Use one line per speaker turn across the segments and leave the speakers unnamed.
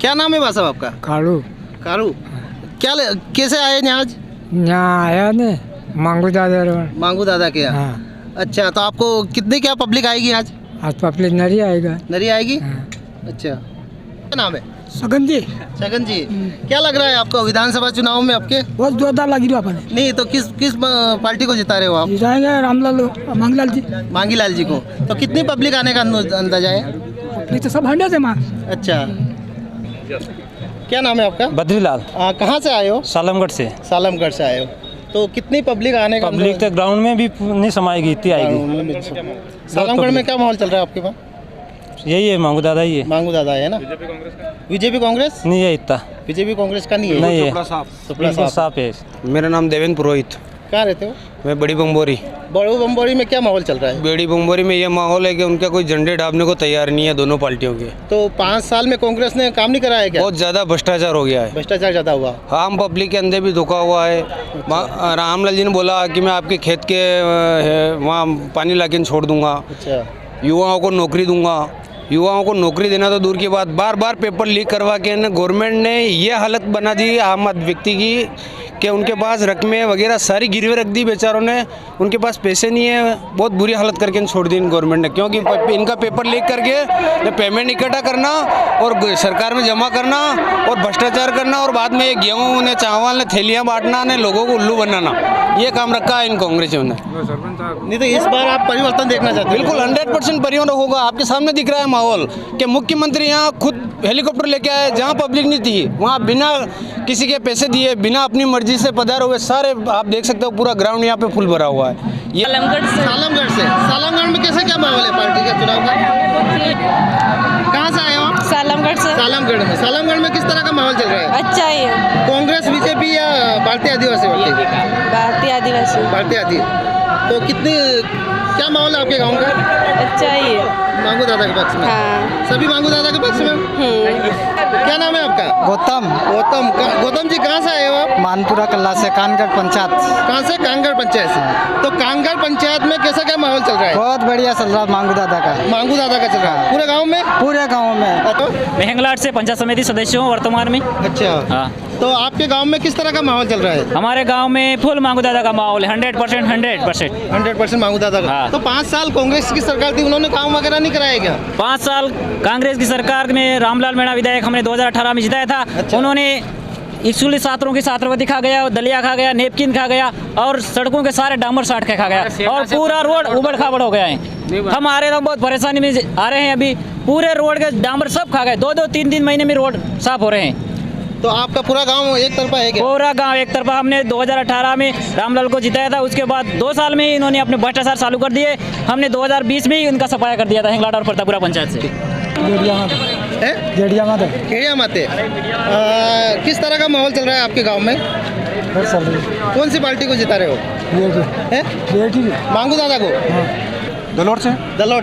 क्या नाम है भाई साहब आपका?
कालू
कारू। कैसे आए हैं आज?
यहाँ आया ने मांगू दादा
मांगू दादा के यहाँ।
हाँ
अच्छा, तो आपको कितनी क्या पब्लिक आएगी आज?
आज पब्लिक नहीं आएगा।
नरी आएगी?
हाँ।
अच्छा, क्या नाम है?
सगन जी
छगन जी, क्या लग रहा है आपको विधानसभा चुनाव में आपके?
बहुत जोरदार लगी रही अपने
नहीं तो किस पार्टी को जिता रहे हो आप?
जाएंगे रामलाल मांगलाल जी।
मांगीलाल जी को। तो कितनी पब्लिक आने का अंदाजा है?
पब्लिक तो सब हंड्रेड है माँ।
अच्छा, क्या नाम है आपका?
बद्रीलाल,
कहाँ से आए हो?
सालमगढ़ से।
सालमगढ़ से आए हो। तो कितनी पब्लिक आने का?
पब्लिक तो ग्राउंड में भी नहीं समाएगी, इतनी आएगी।
सालमगढ़ में क्या माहौल चल रहा है आपके पास?
यही है, मांगू दादा ही है।
मांगू दादा है ना? बीजेपी कांग्रेस
नहीं है इतना,
बीजेपी कांग्रेस का नहीं है?
नहीं है,
सुपड़ा
बिल्कुल
साफ।
साफ है।
मेरा नाम देवेंद्र पुरोहित।
कहाँ रहते हो?
मैं बड़ी बम्बोरी।
बड़ू बम्बोरी में क्या माहौल चल रहा है?
बड़ी बम्बोरी में ये माहौल है कि उनका कोई झंडे डालने को तैयार नहीं है दोनों पार्टियों के।
तो 5 साल में कांग्रेस ने काम नहीं कराया क्या?
बहुत ज़्यादा भ्रष्टाचार हो गया है,
भ्रष्टाचार ज़्यादा हुआ।
आम पब्लिक के अंदर भी धोखा हुआ है। रामलाल जी ने बोला कि मैं आपके खेत के वहाँ पानी लाके छोड़ दूंगा,
अच्छा,
युवाओं को नौकरी दूंगा। युवाओं को नौकरी देना तो दूर की बात, बार बार पेपर लीक करवा के गवर्नमेंट ने ये हालत बना दी आम व्यक्ति की कि उनके पास रकमें वगैरह सारी गिरवे रख दी बेचारों ने। उनके पास पैसे नहीं है, बहुत बुरी हालत करके छोड़ दी गवर्नमेंट ने, क्योंकि इनका पेपर लीक करके पेमेंट इकट्ठा करना और सरकार में जमा करना और भ्रष्टाचार करना और बाद में ये गेहूँ ने चावल ने थैलियाँ बांटना ने लोगों को उल्लू बनाना, ये काम रखा है इन कांग्रेसियों ने।
नहीं तो इस बार आप परिवर्तन देखना चाहते हैं?
बिल्कुल 100% परिवर्तन होगा। आपके सामने दिख रहा है माहौल कि मुख्यमंत्री यहाँ खुद हेलीकॉप्टर लेके आए, जहाँ पब्लिक नहीं थी वहाँ बिना किसी के पैसे दिए, बिना अपनी मर्जी से पधारे हुए सारे, आप देख सकते हो पूरा ग्राउंड यहाँ पे फुल भरा हुआ है। ये
सालमगढ़ में कैसे क्या माहौल है पार्टी का चुनाव का? कहाँ से आए हो आप?
सालमगढ़ से।
सालमगढ़ में किस तरह का माहौल चल रहा है?
अच्छा ही है।
कांग्रेस, बीजेपी या भारतीय आदिवासी पार्टी?
भारतीय आदिवासी।
भारतीय आदि। तो कितनी क्या माहौल है आपके गांव का?
अच्छा ही है।
मांगू दादा के पक्ष में?
हाँ।
सभी मांगू दादा के पक्ष में? क्या नाम है आपका? गौतम जी, कहाँ से आए हो आप?
मानपुरा कल्ला से, कानगढ़ पंचायत।
कहाँ से? कानगढ़ पंचायत से। तो कानगढ़ पंचायत में कैसा क्या माहौल चल रहा है?
बहुत बढ़िया चल रहा है मांगू दादा का।
मांगू दादा का चल रहा है पूरे गांव में?
पूरे गाँव में।
तो
मैं हिंगलाट से पंचायत समिति सदस्य हूँ वर्तमान में।
अच्छा,
हाँ।
तो आपके गांव में किस तरह का माहौल चल रहा है?
हमारे गांव में फुल मांगू दादा का माहौल है, 100%।
100% मांगू दादा का।
हाँ।
तो 5 साल कांग्रेस की सरकार थी, उन्होंने काम वगैरह नहीं कराया क्या?
5 साल कांग्रेस की सरकार में रामलाल मीणा विधायक हमने 2018 में जिताया था।
अच्छा।
उन्होंने स्कूली छात्रों की छात्रवृत्ति खा गया, दलिया खा गया, नेपकिन खा गया और सड़कों के सारे डामर साट के खा गया और पूरा रोड उबड़ खाबड़ हो गया है। हम आ रहे हैं, बहुत परेशानी में आ रहे हैं। अभी पूरे रोड के डामर सब खा गए, 2-2, 3-3 महीने में रोड साफ हो रहे हैं।
तो आपका पूरा गांव एक तरफा है क्या?
पूरा गांव एक तरफा। हमने 2018 में रामलाल को जिताया था, उसके बाद 2 साल में ही इन्होंने अपने भ्रष्टाचार चालू कर दिए। हमने 2020 में ही उनका सफाया कर दिया था हिंगलाट और प्रतापपुरा पंचायत से।
गेड़िया
खेड़िया माते। किस तरह का माहौल चल रहा है आपके गांव में? कौन सी पार्टी को जिता रहे हो? मांगू दादा को? दलोट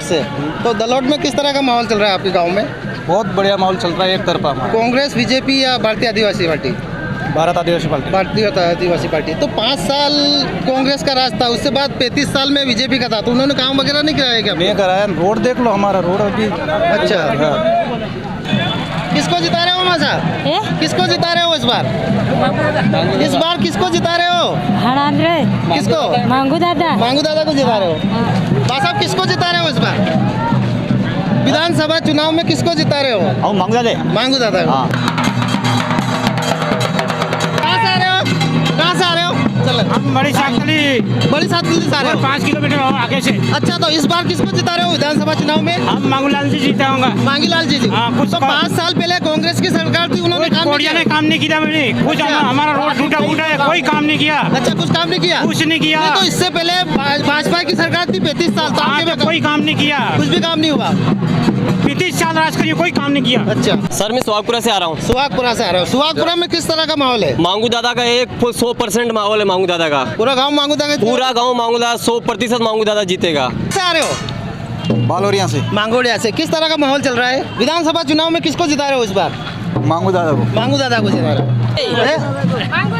से। तो दलोट में किस तरह का माहौल चल रहा है आपके गांव में?
बहुत बढ़िया माहौल चल रहा है, एक तरफा।
कांग्रेस, बीजेपी या भारतीय आदिवासी पार्टी?
भारत आदिवासी पार्टी।
भारतीय आदिवासी पार्टी। तो 5 साल कांग्रेस का राज था, उसके बाद 35 साल में बीजेपी का था, तो उन्होंने काम वगैरह नहीं कराया क्या?
नहीं कराया। रोड देख लो, हमारा रोड अभी।
अच्छा, किसको जिता रहे हो माँ साहब? किसको जिता रहे हो इस बार? किसको जिता रहे हो? किसको?
मांगू दादा।
मांगू दादा को जिता रहे हो? माँ साहब किसको जिता रहे हो इस बार विधानसभा चुनाव में? किसको जिता रहे हो? मांगू दादा को। कहाँ से आ रहे हो? चल,
हम बड़ी सातली
बड़ी सात से आ रहे हो?
5 किलोमीटर आगे से।
अच्छा, तो इस बार किसको जिता रहे हो विधानसभा चुनाव में?
हम मांगूलाल जी जीता होगा।
मांगीलाल जी।
हाँ, कुछ
तो 5 साल पहले कांग्रेस की सरकार थी, उन्होंने काम नहीं किया?
काम नहीं किया मैंने कुछ। हमारा रोड टूटा फूटा है, कोई काम नहीं किया।
अच्छा, कुछ काम नहीं किया?
कुछ नहीं किया।
तो इससे पहले भाजपा की सरकार थी 35 साल, तो आपके में
कोई काम नहीं किया।
कुछ भी काम नहीं हुआ?
35 साल राज करिए, कोई काम नहीं किया।
अच्छा
सर, मैं सुहागपुरा से आ रहा हूँ।
सुहागपुरा से आ रहे हो? सुहागपुरा में किस तरह का माहौल है?
मांगू दादा का 100% माहौल है। मांगू दादा का
पूरा गांव मांगू दादा?
पूरा गांव मांगू दादा 100% मांगू दादा जीतेगा।
से आ रहे हो?
बालोरिया से।
मांगोड़िया से। किस तरह का माहौल चल रहा है विधानसभा चुनाव में? किसको जिता रहे हो इस बार?
मांगू दादा को।
मांगू दादा को जिता रहे हो?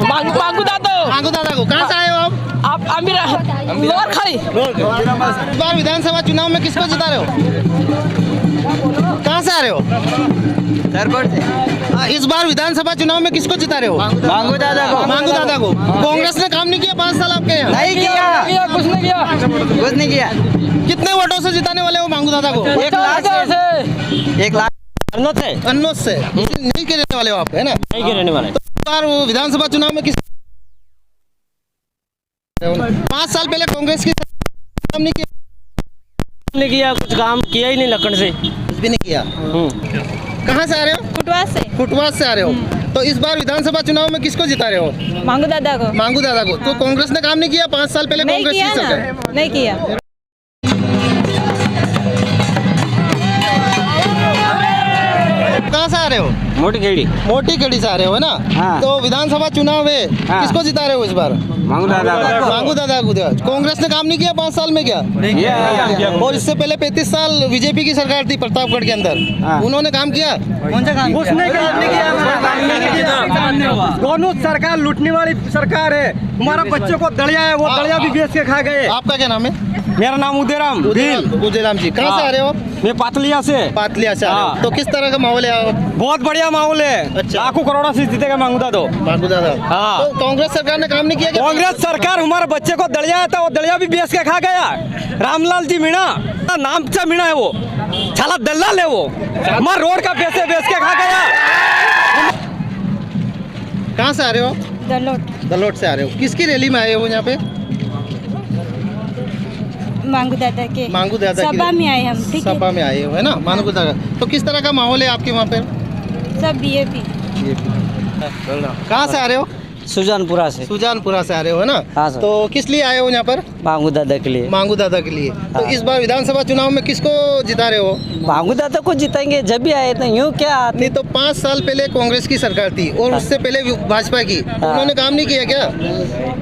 मांगू दादा।
मांगू दादा को। कहाँ से आए हो आप?
लोअर खड़ी।
इस बार विधानसभा चुनाव में किसको जिता रहे हो? कहाँ से आ रहे हो? इस बार विधानसभा चुनाव में किसको जिता रहे हो?
मांगू दादा को।
मांगू दादा को। कांग्रेस ने काम नहीं किया 5 साल आपके यहाँ?
नहीं किया, कुछ नहीं किया।
कितने वोटों से जिताने वाले हो मांगू दादा को?
1 लाख से 1 लाख
अन्नोज से नहीं के रहने वाले हो आप, है ना?
नहीं के रहने वाले।
तो इस बार वो विधानसभा चुनाव में किस 5 साल पहले कांग्रेस की काम नहीं किया,
कुछ काम किया ही नहीं लखन से।
कुछ भी नहीं किया। कहाँ से आ रहे हो?
फुटवास से
फुटवास से आ रहे हो। तो इस बार विधानसभा चुनाव में किसको जिता रहे हो?
मांगू दादा को।
मांगू दादा को। तो कांग्रेस ने काम नहीं किया 5 साल पहले?
नहीं
कांग्रेस
किया
की सरकार
ना, नहीं किया।
कहाँ से आ रहे हो?
मोटी खेड़ी।
मोटी खेड़ी से आ रहे हो, है ना?
हाँ।
तो विधानसभा चुनाव है,
हाँ।
किसको जिता रहे हो इस बार?
मांगू दादा को।
मांगू दादा को। कांग्रेस ने काम नहीं किया 5 साल में क्या? और इससे पहले 35 साल बीजेपी की सरकार थी प्रतापगढ़ के अंदर,
हाँ।
उन्होंने काम किया?
उसने दोनों सरकार लूटने वाली सरकार है। हमारा बच्चों को दलिया है, वो दलिया भी बेच के खा गए।
आपका क्या नाम है?
मेरा नाम उदयराम
उदयराम जी। कहाँ से आ रहे हो?
मैं पातलिया से।
पातलिया से आ रहे हो।
हाँ।
तो किस तरह का माहौल है?
बहुत बढ़िया माहौल है।
अच्छा।
लाखों करोड़ों से जीतेगा मांगू दादा।
मांगू दादा।
हाँ।
तो कांग्रेस सरकार ने काम नहीं किया क्या?
कांग्रेस सरकार हमारे बच्चे को दलिया था, वो दलिया भी बेच के खा गया। रामलाल जी मीणा नाम से मीणा है, वो छाला दल्लाल है, वो हमारे रोड का पैसे बेच के खा गया।
कहाँ से आ रहे हो? दलोट से आ रहे हो। किसकी रैली में आए हो यहाँ पे?
मांगू दादा के।
मांगू दादा की
सभा में आए हम, ठीक है?
सभा में आए हो, है ना? मांगू दादा। तो किस तरह का माहौल है आपके वहाँ पे?
सब बीएपी।
कहाँ से आ रहे हो?
सुजानपुरा से।
सुजानपुरा से आ रहे हो, है ना?
हाँ सर।
तो किस लिए आए हो यहाँ पर?
मांगू दादा के लिए।
मांगू दादा के लिए। तो इस बार विधानसभा चुनाव में किसको जिता रहे हो?
मांगू दादा को जिताएंगे, जब भी आए तो यूँ क्या आते।
नहीं तो 5 साल पहले कांग्रेस की सरकार थी और उससे पहले भाजपा की, उन्होंने काम नहीं किया क्या?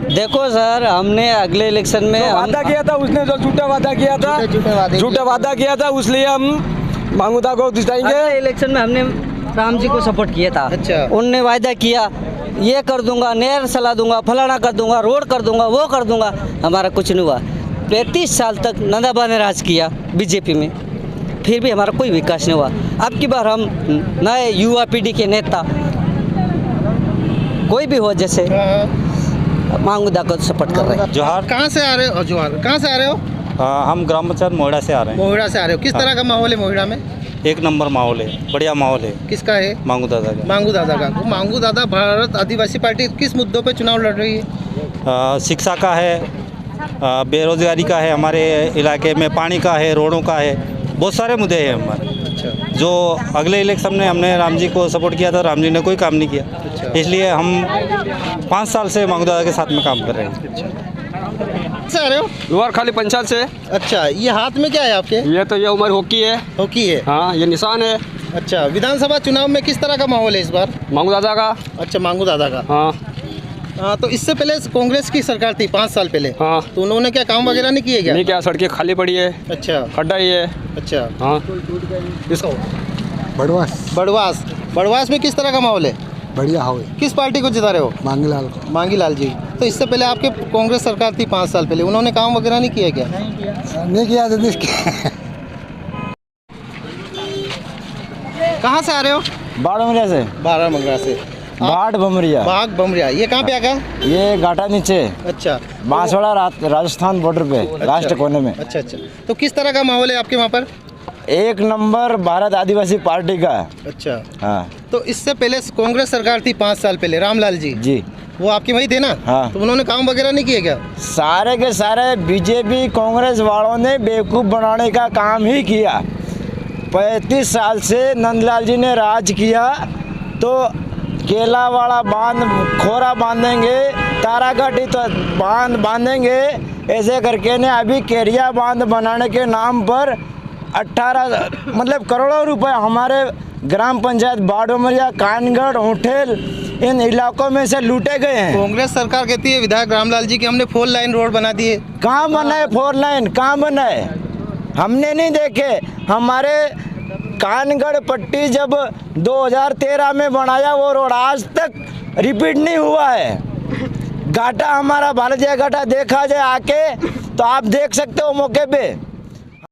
देखो सर, हमने अगले इलेक्शन में
वादा किया था, उसने जो झूठा वादा किया था, झूठा वादा किया था, इसलिए हम मांगू दादा को जिताएंगे।
अगले इलेक्शन में हमने राम जी को सपोर्ट किया था।
अच्छा।
उनने वायदा किया, ये कर दूंगा, नहर सला दूंगा, फलाना कर दूंगा, रोड कर दूंगा, वो कर दूंगा। हमारा कुछ नहीं हुआ। 35 साल तक नंदाबा ने राज किया बीजेपी में, फिर भी हमारा कोई विकास नहीं हुआ। अब की बार हम नए युवा पीढ़ी के नेता कोई भी हो, जैसे मांगू दादा को सपोर्ट कर रहे हैं।
जोहार।
कहाँ से आ रहे हो? जोहार। कहाँ से आ रहे हो?
हम ग्राम पंचायत मोहिड़ा से आ रहे हैं।
मोहिड़ा से आ रहे हो। किस तरह का माहौल है मोहिड़ा में?
एक नंबर माहौल है, बढ़िया माहौल है।
किसका है?
मांगू दादा का।
मांगू दादा का। तो मांगू दादा भारत आदिवासी पार्टी किस मुद्दों पे चुनाव लड़ रही है?
शिक्षा का है, बेरोजगारी का है, हमारे इलाके में पानी का है, रोडों का है, बहुत सारे मुद्दे हैं हमारे।
अच्छा।
जो अगले इलेक्शन में हमने राम जी को सपोर्ट किया था, राम जी ने कोई काम नहीं किया।
अच्छा।
इसलिए हम 5 साल से मांगू दादा के साथ में काम कर रहे हैं।
से आ रहे हो?
लोअर खाली पंचायत से।
अच्छा। ये हाथ में क्या है आपके?
ये तो ये उम्र हॉकी है।
हॉकी है।
हाँ, ये निशान है
अच्छा। विधानसभा चुनाव में किस तरह का माहौल है इस बार?
मांगू दादा का।
अच्छा, मांगू दादा का।
हाँ
हाँ। तो इससे पहले कांग्रेस की सरकार थी 5 साल पहले,
हाँ।
तो उन्होंने क्या काम वगैरह नहीं किए क्या?
नहीं, क्या सड़कें खाली पड़ी है,
अच्छा।
खड्डा ही है।
अच्छा।
हाँ, इसको
बड़वास। बड़वास में किस तरह का माहौल है?
बढ़िया हो।
किस पार्टी को जिता रहे हो?
मांगीलाल को।
मांगीलाल जी। तो इससे पहले आपके कांग्रेस सरकार थी 5 साल पहले, उन्होंने काम वगैरह नहीं किया क्या?
नहीं किया तो
कहाँ से आ रहे हो?
बाड़मरिया से।
बारामंगला से।
बाट बमरिया।
बाग बमरिया। ये कहाँ पे आगा?
ये घाटा नीचे
अच्छा।
बांसवाड़ा राजस्थान बॉर्डर पे, लास्ट कोने में।
अच्छा अच्छा। तो किस तरह का माहौल है आपके वहाँ पर?
एक नंबर भारत आदिवासी पार्टी का।
अच्छा।
हाँ
तो इससे पहले कांग्रेस सरकार थी 5 साल पहले, रामलाल जी
जी,
वो आपके वही थे ना?
हाँ।
तो उन्होंने काम वगैरह नहीं किया क्या?
सारे के सारे बीजेपी कांग्रेस वालों ने बेवकूफ़ बनाने का काम ही किया। 35 साल से नंदलाल जी ने राज किया, तो केलावाड़ा बांध खोरा बांधेंगे, तारागढ़ी तो बांधेंगे, ऐसे करके ने अभी केरिया बांध बनाने के नाम पर 18 मतलब करोड़ों रुपए हमारे ग्राम पंचायत बाड़ोमरिया, कानगढ़, होटल इन इलाकों में से लूटे गए हैं।
कांग्रेस सरकार कहती है विधायक रामलाल जी की हमने 4 लाइन रोड बना दिए।
कहाँ बनाए 4 लाइन? कहाँ बनाए? हमने नहीं देखे। हमारे कानगढ़ पट्टी जब 2013 में बनाया वो रोड आज तक रिपीट नहीं हुआ है। घाटा हमारा बालाजी घाटा देखा जाए आके तो आप देख सकते हो मौके पे।